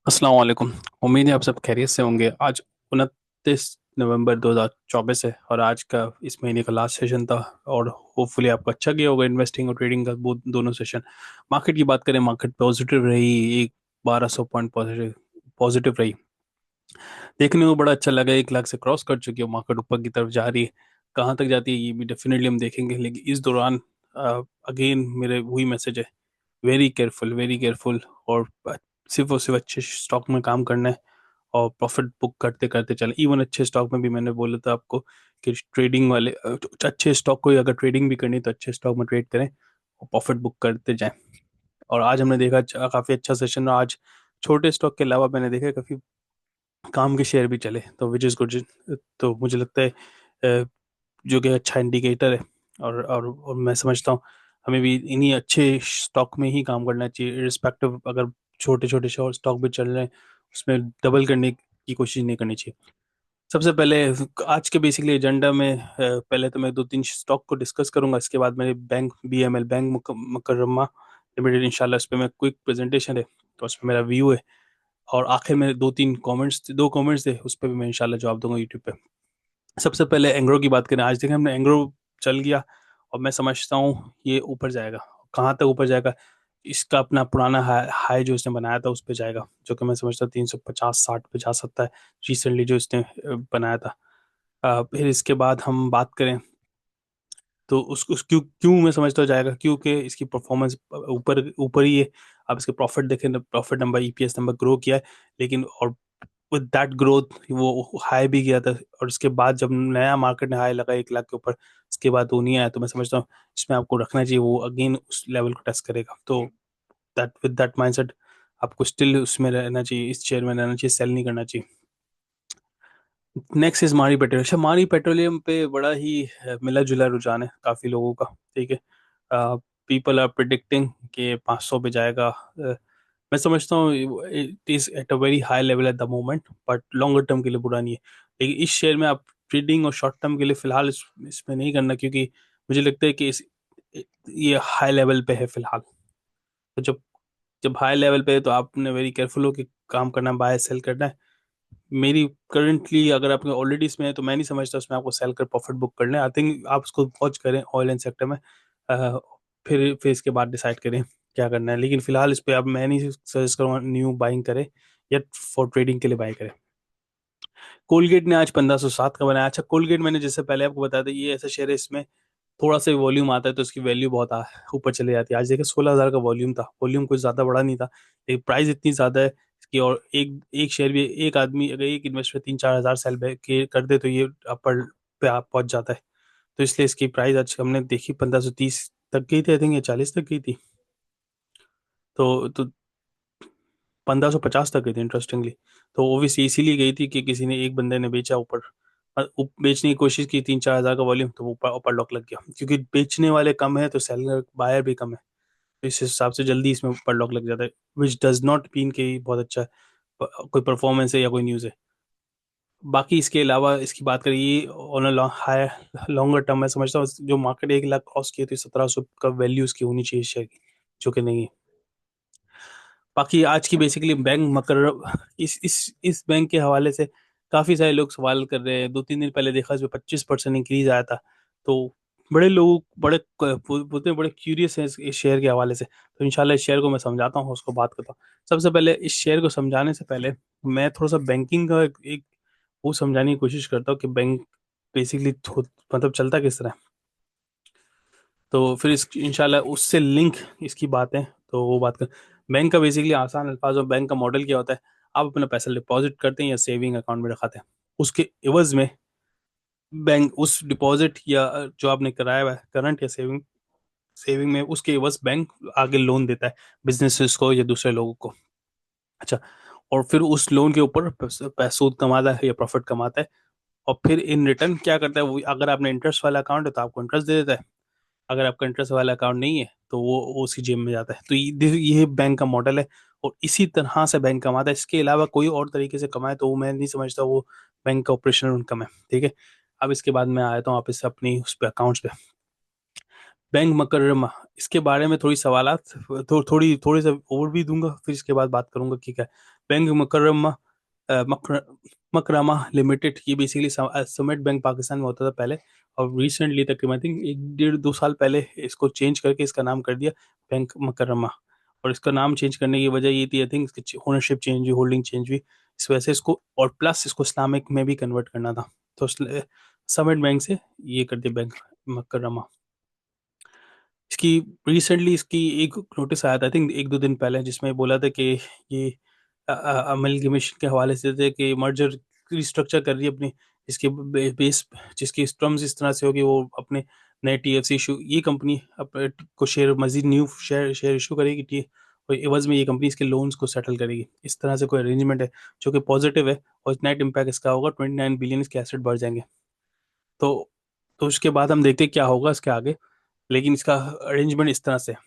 अस्सलाम वालेकुम। उम्मीद है आप सब खैरियत से होंगे। आज 29 नवंबर 2024 है और आज का इस महीने का लास्ट सेशन था। और होपफुली आपका अच्छा गया होगा इन्वेस्टिंग और ट्रेडिंग का दोनों सेशन। मार्केट की बात करें, मार्केट पॉजिटिव रही। एक 1200 पॉइंट पॉजिटिव पॉजिटिव रही। देखने में बड़ा अच्छा लगा, 1 लाख से क्रॉस कर चुकी है, मार्केट ऊपर की तरफ जा रही है। कहाँ तक जाती है ये भी डेफिनेटली हम देखेंगे, लेकिन इस दौरान अगेन मेरे वही मैसेज है, वेरी केयरफुल वेरी केयरफुल। और सिर्फ अच्छे स्टॉक में काम करना है और प्रॉफिट बुक करते करते चले। इवन अच्छे स्टॉक में भी मैंने बोला था आपको कि ट्रेडिंग वाले अच्छे स्टॉक को अगर ट्रेडिंग भी करनी है तो अच्छे स्टॉक में ट्रेड करें और प्रॉफिट बुक करते जाएं। और आज हमने देखा काफी अच्छा सेशन। आज छोटे स्टॉक के अलावा मैंने देखा काफी काम के शेयर भी चले, तो विच इज गुड। तो मुझे लगता है जो कि अच्छा इंडिकेटर है। और मैं समझता हूँ हमें भी इन्हीं अच्छे स्टॉक में ही काम करना चाहिए, रिस्पेक्टिव अगर छोटे छोटे स्टॉक भी चल रहे हैं उसमें डबल करने की कोशिश नहीं करनी चाहिए। सबसे पहले आज के बेसिकली एजेंडा में पहले तो मैं दो तीन स्टॉक को डिस्कस करूंगा। इसके बाद मेरे बैंक BML बैंक मुकर्रमा लिमिटेड, इंशाल्लाह इस पे मैं क्विक प्रेजेंटेशन है तो उस पर मेरा व्यू है। और आखिर में दो कमेंट्स थे, उस पर भी मैं इंशाल्लाह जवाब दूंगा यूट्यूब पे। सबसे पहले एंग्रो की बात करें, आज देखें हमने एंग्रो चल गया और मैं समझता हूँ ये ऊपर जाएगा। कहाँ तक ऊपर जाएगा? इसका अपना पुराना हाई जो इसने बनाया था उस पर जाएगा, जो कि मैं समझता हूँ 350 60 पे जा सकता है। रिसेंटली जो इसने बनाया था। फिर इसके बाद हम बात करें तो उस क्यों क्यों मैं समझता हूँ जाएगा, क्योंकि इसकी परफॉर्मेंस ऊपर ऊपर ही है। आप इसके प्रॉफिट देखें, profit number, EPS number grow किया है, लेकिन और विद दैट ग्रोथ वो हाई भी गया था। और इसके बाद जब नया मार्केट ने हाई लगा 1 लाख के ऊपर, उसके बाद वो नहीं आया, तो मैं समझता हूँ इसमें आपको रखना चाहिए, वो अगेन उस लेवल को टेस्ट करेगा। तो दैट माइंडसेट आपको स्टिल उसमें रहना चाहिए, इस शेयर में रहना चाहिए, सेल नहीं करना चाहिए। नेक्स्ट इज मारी पेट्रोलियम। अच्छा, मारी पेट्रोलियम पे बड़ा ही मिला जुला रुझान है काफी लोगों का। ठीक है, पीपल आर प्रिडिक्टिंग कि 500 पे जाएगा। मैं समझता हूँ it is at a very high level at the moment, but longer term के लिए बुरा नहीं है। लेकिन इस शेयर में आप ट्रेडिंग और शॉर्ट टर्म के लिए फिलहाल इसमें नहीं करना, क्योंकि मुझे लगता है कि ये हाई लेवल पे है फिलहाल। तो जब जब हाई लेवल पे है तो आपने वेरी केयरफुल हो कि काम करना, बाय सेल करना है। मेरी करंटली अगर आपने ऑलरेडी इसमें है तो मैं नहीं समझता उसमें आपको सेल कर प्रॉफिट बुक करना है। आई थिंक आप उसको वॉच करें ऑयल एंड सेक्टर में। अ, फिर इसके बाद डिसाइड करें क्या करना है। लेकिन फिलहाल इस पे अब मैं नहीं सजेस्ट करूँगा न्यू बाइंग करें या फॉर ट्रेडिंग के लिए बाय करें। कोलगेट ने आज 1507 का बनाया। अच्छा, कोलगेट मैंने जैसे पहले आपको बताया था, ये ऐसा शेयर है इसमें थोड़ा सा वॉल्यूम आता है तो उसकी वैल्यू बहुत ऊपर चले जाती है। आज देखिए 16,000 का वॉल्यूम था, वॉल्यूम कोई ज्यादा बड़ा नहीं था, लेकिन प्राइस इतनी ज्यादा है कि और एक एक शेयर भी, एक आदमी अगर एक इन्वेस्टर 3-4 हजार सेल कर दे तो ये अपर पे आप पहुंच जाता है। तो इसलिए इसकी प्राइस आज हमने देखी 1530 तक गई थी, आई थिंक ये 40 तक गई थी। तो 1550 तक गई थी इंटरेस्टिंगली। तो ओबियसली इसीलिए गई थी कि किसी ने, एक बंदे ने बेचा ऊपर, बेचने की कोशिश की, 3-4 हजार का वॉल्यूम, तो वो ऊपर ऊपर लॉक लग गया। क्योंकि बेचने वाले कम है तो सेलर बायर भी कम है, तो इस हिसाब से जल्दी इसमें ऊपर लॉक लग जाता है। विच डज नॉट मीन कि बहुत अच्छा कोई परफॉर्मेंस है या कोई न्यूज़ है। बाकी इसके अलावा इसकी बात करिए on a high longer term, मैं समझता हूँ जो मार्केट 1 लाख क्रॉस किए तो 1700 का वैल्यू उसकी होनी चाहिए शेयर की, जो कि नहीं है। बाकी आज की बेसिकली बैंक मकर, इस बैंक के हवाले से काफी सारे लोग सवाल कर रहे हैं। 2-3 दिन पहले देखा इसमें 25% इंक्रीज आया था। तो बड़े लोग बोलते हैं, बड़े क्यूरियस हैं इस शेयर के हवाले से। तो इंशाल्लाह इस शेयर को मैं समझाता हूँ, उसको बात करता हूँ। सबसे पहले इस शेयर को समझाने से पहले मैं थोड़ा सा बैंकिंग का एक वो समझाने की कोशिश करता हूँ कि बैंक बेसिकली मतलब चलता किस तरह है। तो फिर इस इंशाल्लाह उससे लिंक इसकी बात है, तो वो बात कर। बैंक का बेसिकली आसान अल्फाज में बैंक का मॉडल क्या होता है? आप अपना पैसा डिपॉजिट करते हैं या सेविंग अकाउंट में रखाते हैं, उसके एवज में बैंक उस डिपॉजिट या जो आपने कराया हुआ है करंट या सेविंग सेविंग में, उसके एवज बैंक आगे लोन देता है बिजनेसेस को या दूसरे लोगों को। अच्छा, और फिर उस लोन के ऊपर सूद कमाता है या प्रॉफिट कमाता है। और फिर इन रिटर्न क्या करता है वो, अगर आपने इंटरेस्ट वाला अकाउंट है तो आपको इंटरेस्ट दे देता है, अगर आपका इंटरेस्ट वाला अकाउंट नहीं है तो वो उसकी जेब में जाता है। तो ये बैंक का मॉडल है और इसी तरह से बैंक कमाता है। इसके अलावा कोई और तरीके से कमाए तो वो मैं नहीं समझता वो बैंक का ऑपरेशनल इनकम है। ठीक है, अब इसके बाद मैं आया हूँ आप इससे अपनी उस पे अकाउंट्स पे। बैंक मुकर्रमा, इसके बारे में थोड़ी सवालात, थोड़ी सा ओवर भी दूंगा, फिर इसके बाद बात करूंगा कि क्या है। बैंक मुकर्रमा, मकरमा लिमिटेड, ये बेसिकली समिट बैंक पाकिस्तान में होता था पहले, और रिसेंटली तक आई थिंक 1 डेढ़ 2 साल पहले इसको चेंज करके इसका नाम कर दिया बैंक मुकर्रमा। और इसका नाम चेंज करने की वजह ये थी, आई थिंक इसकी ओनरशिप चेंज हुई, होल्डिंग चेंज हुई, इस वजह से इसको, और प्लस इसको इस्लामिक में भी कन्वर्ट करना था, तो समिट बैंक से ये कर दिया बैंक मुकर्रमा। इसकी रिसेंटली इसकी एक नोटिस आया था, आई थिंक 1 2 दिन पहले, जिसमें बोला था कि ये अमलगमेशन के हवाले से थे कि मर्जर रिस्ट्रक्चर कर रही है अपनी, इसके बेस, जिसकी टर्म्स इस तरह से हो कि वो अपने नए टीएफसी इशू, ये कंपनी अपने को शेयर, मजीद न्यू शेयर शेयर इशू करेगी टी, और एवज में ये कंपनी इसके लोन्स को सेटल करेगी, इस तरह से कोई अरेंजमेंट है, जो कि पॉजिटिव है। और नेट इम्पैक्ट इसका होगा 29 बिलियन, इसके एसेट बढ़ जाएंगे। तो तो उसके बाद हम देखते हैं क्या होगा इसके आगे, लेकिन इसका अरेंजमेंट इस तरह से है।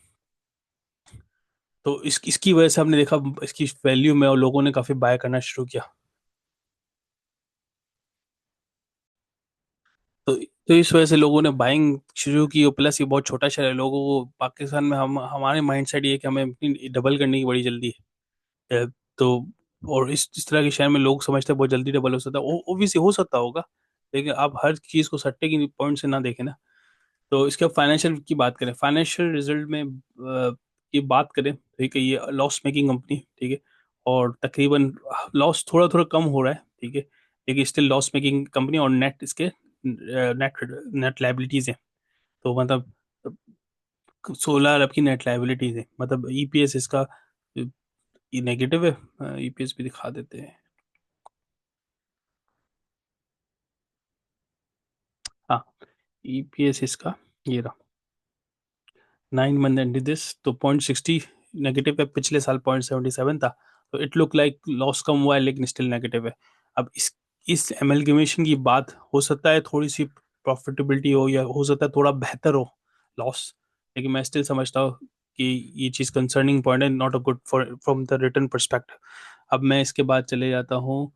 तो इसकी वजह से हमने देखा इसकी वैल्यू में, और लोगों ने काफी बाय करना शुरू किया। तो तो इस वजह से लोगों ने बाइंग शुरू की, और प्लस ये बहुत छोटा शहर है, लोगों को पाकिस्तान में, हम हमारे माइंडसेट ये है कि हमें अपनी डबल करने की बड़ी जल्दी है। तो और इस तरह के शहर में लोग समझते हैं बहुत जल्दी डबल हो सकता है, ओबियसली हो सकता होगा, लेकिन आप हर चीज को सट्टे की पॉइंट से ना देखें ना। तो इसके फाइनेंशियल की बात करें, फाइनेंशियल रिजल्ट में की बात करें, ठीक है, ये लॉस मेकिंग कंपनी, ठीक है, और तकरीबन लॉस थोड़ा थोड़ा कम हो रहा है, ठीक है, लेकिन स्टिल लॉस मेकिंग कंपनी, और नेट इसके नेट नेट लाइबिलिटीज है। तो मतलब 16 अरब की नेट लाइबिलिटीज है, मतलब ईपीएस इसका नेगेटिव है। ईपीएस भी दिखा देते हैं। हाँ, ईपीएस इसका ये रहा, 9 मंथ एंड दिस, तो 0.60 नेगेटिव है, पिछले साल 0.77 था। तो इट लुक लाइक लॉस कम हुआ है, लेकिन स्टिल नेगेटिव है। अब इस एमलगमेशन की बात, हो सकता है थोड़ी सी प्रॉफिटेबिलिटी हो, या हो सकता है थोड़ा बेहतर हो लॉस, लेकिन मैं स्टिल समझता हूँ कि ये चीज़ कंसर्निंग पॉइंट है, not a good for from the return perspective. अब मैं इसके बाद चले जाता हूँ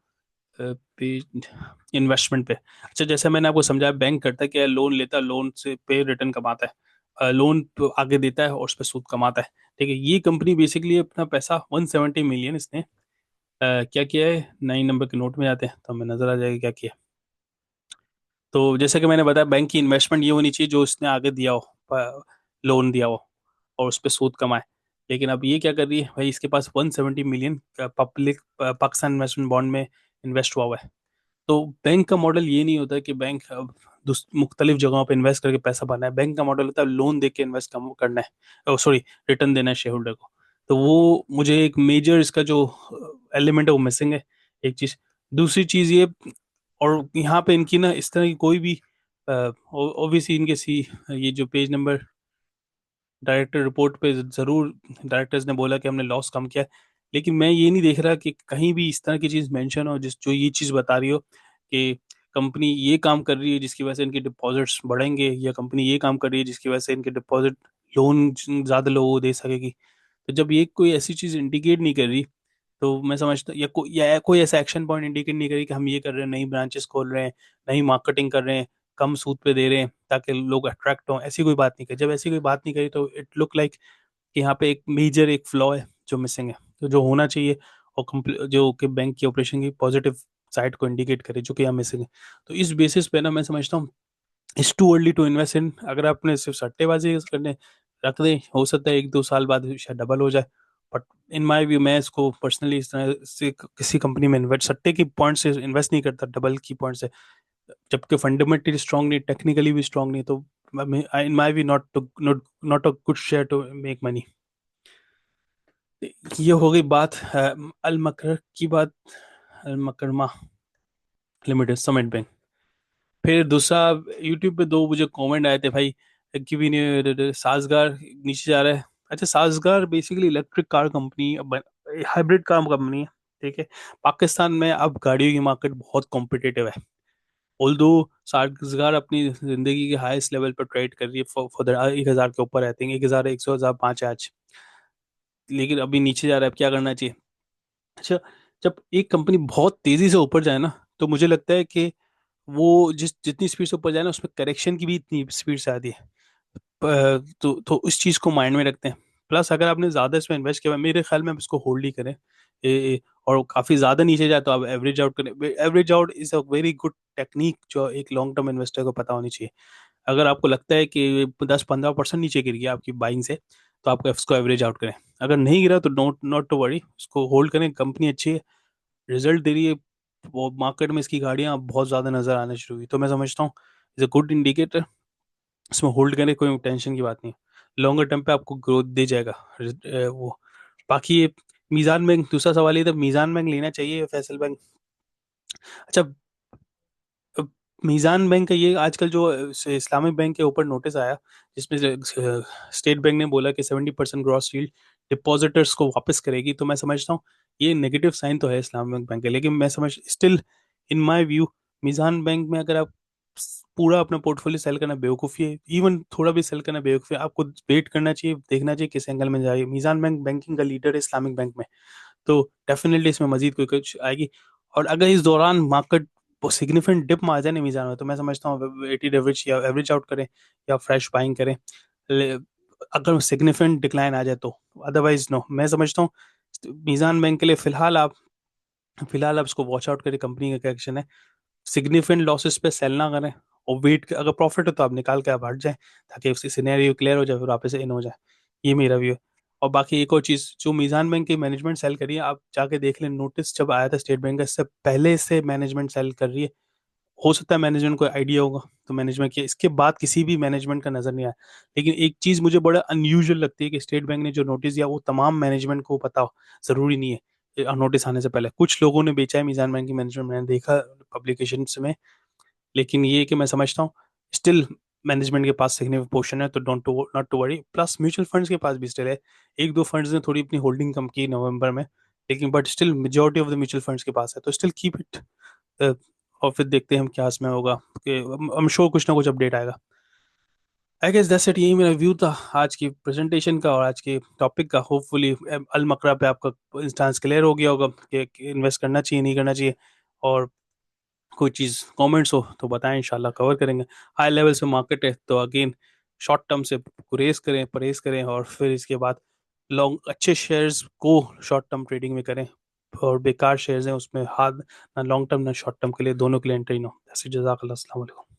पेज इन्वेस्टमेंट पे। अच्छा, जैसे मैंने आपको समझाया, बैंक करता है कि लोन लेता है, लोन से पे रिटर्न कमाता है, लोन आगे देता है और उस पर सूद कमाता है। ठीक है, ये कंपनी बेसिकली अपना पैसा 170 मिलियन इसने क्या किया है, 9 नंबर के नोट में जाते हैं तो हमें नजर आ जाएगा क्या किया। तो जैसे कि मैंने बताया, बैंक की इन्वेस्टमेंट ये होनी चाहिए जो इसने आगे दिया हो, लोन दिया हो, और उस पर सूद कमाए। लेकिन अब ये क्या कर रही है भाई, इसके पास 170 million public Pakistan investment bond में इन्वेस्ट हुआ हुआ है। तो बैंक का मॉडल ये नहीं होता कि बैंक अब मुख्तलिफ जगहों पे इन्वेस्ट करके पैसा बनाए। बैंक का मॉडल होता है लोन दे के इन्वेस्ट करना है, सॉरी, रिटर्न देना है शेयर होल्डर को। तो वो मुझे एक मेजर इसका जो एलिमेंट है वो मिसिंग है, एक चीज। दूसरी चीज ये, और यहाँ पे इनकी ना इस तरह की कोई भी, ओबियसली इनके सी, ये जो पेज नंबर डायरेक्टर रिपोर्ट पे जरूर डायरेक्टर्स ने बोला कि हमने लॉस कम किया है, लेकिन मैं ये नहीं देख रहा कि कहीं भी इस तरह की चीज मेंशन हो जिस जो ये चीज बता रही हो कि कंपनी ये काम कर रही है जिसकी वजह से इनके डिपॉजिट्स बढ़ेंगे, या कंपनी ये काम कर रही है जिसकी वजह से इनके डिपॉजिट, लोन ज्यादा लोगों को दे सकेगी। तो जब ये कोई ऐसी चीज इंडिकेट नहीं कर रही, तो मैं समझता, या कोई ऐसा एक्शन पॉइंट इंडिकेट नहीं करी कि हम ये कर रहे हैं, नई ब्रांचेस खोल रहे हैं, नई मार्केटिंग कर रहे हैं, कम सूद पे दे रहे हैं ताकि लोग अट्रैक्ट हों, ऐसी कोई बात नहीं करी। जब ऐसी कोई बात नहीं करी तो इट लुक लाइक कि यहाँ पे एक मेजर एक फ्लॉ है जो मिसिंग है, तो जो होना चाहिए, और जो कि बैंक की ऑपरेशन की पॉजिटिव साइड को इंडिकेट करे, जो कि यहाँ मिसिंग है। तो इस बेसिस पे ना मैं समझता हूँ it's too early to invest in. अगर आपने सिर्फ सट्टेबाजी करने रख दें, हो सकता है 1 2 साल बाद शायद डबल हो जाए, बट इन माय व्यू मैं इसको पर्सनली इस तरह से किसी कंपनी में इन्वेस्ट, सट्टे की पॉइंट से इन्वेस्ट नहीं करता, डबल की पॉइंट से। जबकि फंडामेंटली स्ट्रांग नहीं, टेक्निकली भी स्ट्रांग नहीं, तो in my view not not a good share to make money. ये हो गई बात अल मकर की बात, अल मकरमा लिमिटेड समिट बैंक। फिर दूसरा, यूट्यूब पे दो मुझे कमेंट आए थे भाई कि भी नहीं, साजगार नीचे जा रहा है। अच्छा, साजगार basically electric car company, hybrid car company है, ठीक है। पाकिस्तान में अब गाड़ियों की मार्केट बहुत कॉम्पिटिटिव है, ऑल्दो साजगार अपनी जिंदगी के हाईएस्ट लेवल पर ट्रेड कर रही है, फॉर 1,000 के ऊपर रहते हैं, 1,100 1,500 आज, लेकिन अभी नीचे जा रहा है। अब क्या करना चाहिए? अच्छा, जब एक कंपनी बहुत तेजी से ऊपर जाए ना, तो मुझे लगता है कि वो जितनी स्पीड से ऊपर जाए ना, उसमें करेक्शन की भी इतनी स्पीड से आती है। तो उस चीज़ को माइंड में रखते हैं। प्लस अगर आपने ज़्यादा इसमें इन्वेस्ट किया, मेरे ख्याल में आप इसको होल्ड ही करें। और काफ़ी ज़्यादा नीचे जाए तो आप एवरेज आउट करें। Average out is a very good technique जो एक लॉन्ग टर्म इन्वेस्टर को पता होनी चाहिए। अगर आपको लगता है कि 10-15% नीचे गिर गया आपकी बाइंग से, तो आपको इसको एवरेज आउट करें। अगर नहीं गिरा तो नॉट नॉट टू वरी, उसको होल्ड करें। कंपनी अच्छी है, रिजल्ट दे रही है, वो मार्केट में इसकी गाड़ियां अब बहुत ज़्यादा नज़र आने शुरू हुई, तो मैं समझता हूँ इज़ अ गुड इंडिकेटर। इसमें होल्ड करें, कोई टेंशन की बात नहीं है। लॉन्गर टर्म पे आपको ग्रोथ दे जाएगा। वो बाकी ये मीज़ान बैंक, दूसरा सवाल ये था, मीज़ान बैंक लेना चाहिए या फैसल बैंक? अच्छा, अब मीज़ान बैंक का ये आजकल जो इस्लामिक बैंक के ऊपर नोटिस आया, जिसमें स्टेट बैंक ने बोला कि 70% ग्रॉस यील्ड डिपॉजिटर्स को वापस करेगी, तो मैं समझता हूँ ये नेगेटिव साइन तो है इस्लामिक बैंक के, लेकिन मैं समझ still in my view Meezan bank में अगर आप पूरा अपना पोर्टफोलियो सेल करना बेवकूफ़ी है। इवन थोड़ा भी सेल करना बेवकूफ़ी है। आपको वेट करना चाहिए, देखना चाहिए किस एंगल में जाए। मीज़ान बैंक बैंकिंग का लीडर है इस्लामिक बैंक में, तो डेफिनेटली इसमें मजीद कोई कुछ आएगी। और अगर इस दौरान मार्केट सिग्निफिकेंट डिप मार जाए ना मीज़ान में, तो मैं समझता हूँ वेटेड एवरेज या एवरेज आउट करें या फ्रेश बाइंग करें। ले- अगर सिग्निफिकेंट डिक्लाइन आ जाए तो, अदरवाइज नो। मैं समझता हूँ मीज़ान बैंक के लिए फिलहाल आप इसको वॉच आउट करें, कंपनी का क्या एक्शन है। सिग्निफिकेंट लॉसेस पे सेल ना करें, और वेट, अगर प्रॉफिट है तो आप निकाल के आप हट जाएं, ताकि उसकी सिनेरियो क्लियर हो जाए, फिर वापस से इन हो जाए। ये मेरा व्यू है। और बाकी एक और चीज़, जो मीज़ान बैंक की मैनेजमेंट सेल करी है, आप जाके देख लें, नोटिस जब आया था स्टेट बैंक का, इससे पहले से मैनेजमेंट सेल कर रही है। हो सकता है मैनेजमेंट को आइडिया होगा तो मैनेजमेंट किया, इसके बाद किसी भी मैनेजमेंट का नजर नहीं आया। लेकिन एक चीज मुझे बड़ा अनयूजुअल लगती है कि स्टेट बैंक ने जो नोटिस दिया वो तमाम मैनेजमेंट को पता हो, जरूरी नहीं है नोटिस आने से पहले। कुछ लोगों ने बेचा है मीजान बैंक की मैनेजमेंट, मैंने देखा पब्लिकेशन में। लेकिन ये कि मैं समझता हूँ स्टिल मैनेजमेंट के पास सिग्निफिकेंट पोर्शन है, तो don't not to worry. Plus mutual funds के पास भी स्टिल है। एक दो फंड्स ने थोड़ी अपनी होल्डिंग कम की नवंबर में, लेकिन but still majority of the mutual funds के पास है, तो स्टिल कीप इट। और फिर देखते हैं हम क्या इसमें होगा, कि हम श्योर कुछ ना कुछ अपडेट आएगा। I guess that's it. यही मेरा व्यू था आज की प्रेजेंटेशन का और आज के टॉपिक का। होपफुली अल मकरा पे आपका इंस्टांस क्लियर हो गया होगा कि इन्वेस्ट करना चाहिए नहीं करना चाहिए। और कोई चीज़ कमेंट्स हो तो बताएं, इंशाल्लाह कवर करेंगे। हाई लेवल से मार्केट है तो अगेन शॉर्ट टर्म से गुरेज करें, परहेज करें, और फिर इसके बाद लॉन्ग अच्छे शेयर्स को शॉर्ट टर्म ट्रेडिंग में करें। और बेकार शेयर्स हैं उसमें हाथ, ना लॉन्ग टर्म ना शॉर्ट टर्म के लिए, दोनों के लिए एंट्री नो। जैसे जजाकल्लाह, अस्सलाम वालेकुम।